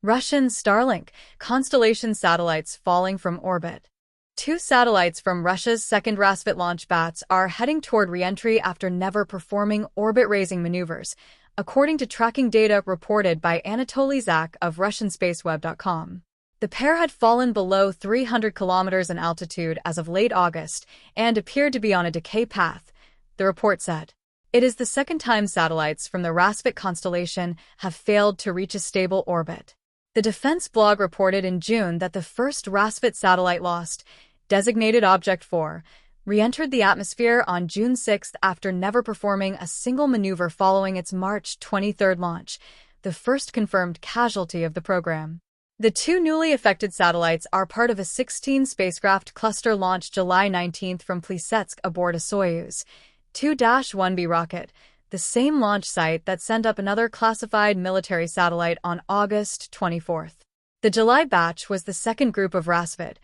Russian Starlink, constellation satellites falling from orbit. Two satellites from Russia's second Rassvet launch bats are heading toward reentry after never performing orbit-raising maneuvers, according to tracking data reported by Anatoly Zak of RussianSpaceWeb.com. The pair had fallen below 300 kilometers in altitude as of late August and appeared to be on a decay path, the report said. It is the second time satellites from the Rassvet constellation have failed to reach a stable orbit. The defense blog reported in June that the first Rassvet satellite lost, designated Object 4, re-entered the atmosphere on June 6 after never performing a single maneuver following its March 23 launch, the first confirmed casualty of the program. The two newly affected satellites are part of a 16-spacecraft cluster launched July 19 from Plesetsk aboard a Soyuz 2-1B rocket, the same launch site that sent up another classified military satellite on August 24. The July batch was the second group of Rassvet,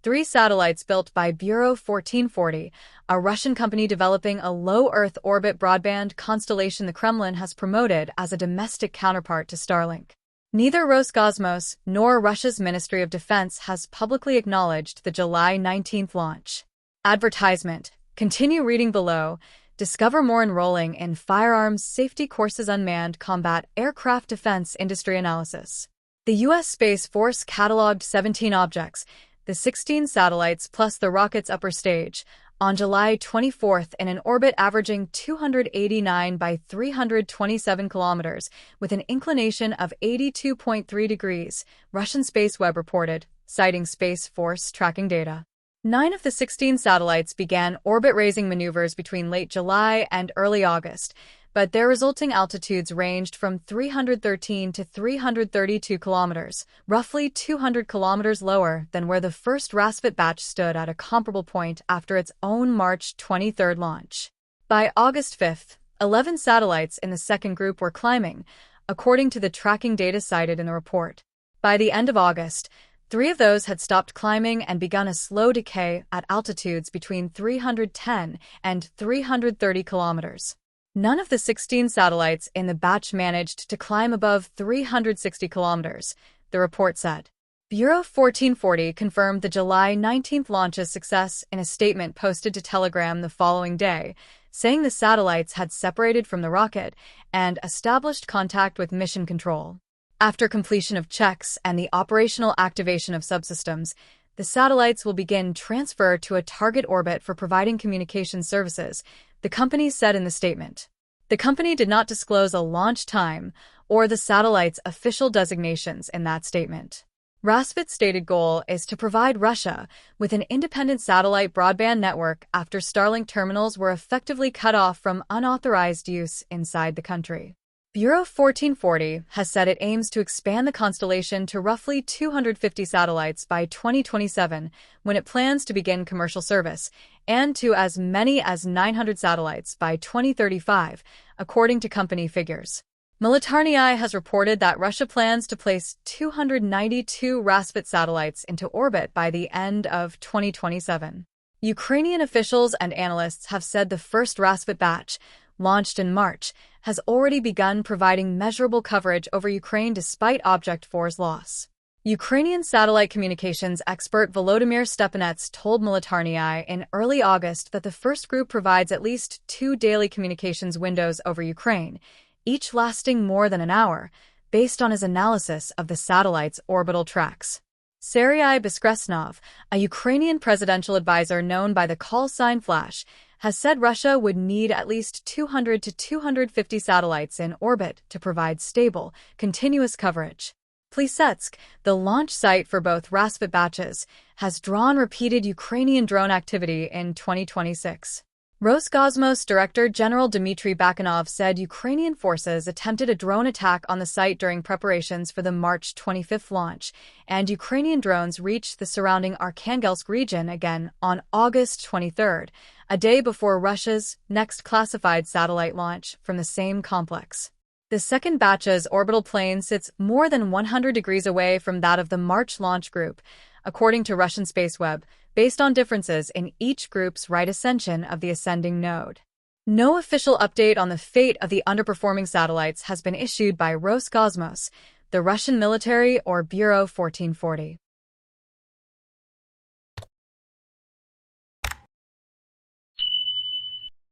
3 satellites built by Bureau 1440, a Russian company developing a low-Earth orbit broadband constellation the Kremlin has promoted as a domestic counterpart to Starlink. Neither Roscosmos nor Russia's Ministry of Defense has publicly acknowledged the July 19 launch. Advertisement. Continue reading below. Discover more enrolling in Firearms Safety Courses Unmanned Combat Aircraft Defense Industry Analysis. The U.S. Space Force cataloged 17 objects, the 16 satellites plus the rocket's upper stage, on July 24 in an orbit averaging 289 by 327 kilometers, with an inclination of 82.3 degrees, Russian Spaceweb reported, citing Space Force tracking data. 9 of the 16 satellites began orbit-raising maneuvers between late July and early August, but their resulting altitudes ranged from 313 to 332 kilometers, roughly 200 kilometers lower than where the first Rassvet batch stood at a comparable point after its own March 23 launch. By August 5, 11 satellites in the second group were climbing, according to the tracking data cited in the report. By the end of August, 3 of those had stopped climbing and begun a slow decay at altitudes between 310 and 330 kilometers. None of the 16 satellites in the batch managed to climb above 360 kilometers, the report said. Bureau 1440 confirmed the July 19 launch's success in a statement posted to Telegram the following day, saying the satellites had separated from the rocket and established contact with mission control. After completion of checks and the operational activation of subsystems, the satellites will begin transfer to a target orbit for providing communication services, the company said in the statement. The company did not disclose a launch time or the satellite's official designations in that statement. Rassvet's stated goal is to provide Russia with an independent satellite broadband network after Starlink terminals were effectively cut off from unauthorized use inside the country. Bureau 1440 has said it aims to expand the constellation to roughly 250 satellites by 2027 when it plans to begin commercial service, and to as many as 900 satellites by 2035, according to company figures. Militarny has reported that Russia plans to place 292 Rassvet satellites into orbit by the end of 2027. Ukrainian officials and analysts have said the first Rassvet batch, launched in March, has already begun providing measurable coverage over Ukraine despite Object 4's loss. Ukrainian satellite communications expert Volodymyr Stepanets told Militarny in early August that the first group provides at least 2 daily communications windows over Ukraine, each lasting more than an hour, based on his analysis of the satellite's orbital tracks. Serhiy Beskresnov, a Ukrainian presidential advisor known by the call sign Flash, has said Russia would need at least 200 to 250 satellites in orbit to provide stable, continuous coverage. Plesetsk, the launch site for both Rassvet batches, has drawn repeated Ukrainian drone activity in 2026. Roscosmos Director General Dmitry Bakanov said Ukrainian forces attempted a drone attack on the site during preparations for the March 25 launch, and Ukrainian drones reached the surrounding Arkhangelsk region again on August 23, a day before Russia's next classified satellite launch from the same complex. The second batch's orbital plane sits more than 100 degrees away from that of the March launch group, according to Russian Spaceweb, based on differences in each group's right ascension of the ascending node. No official update on the fate of the underperforming satellites has been issued by Roscosmos, the Russian military or Bureau 1440.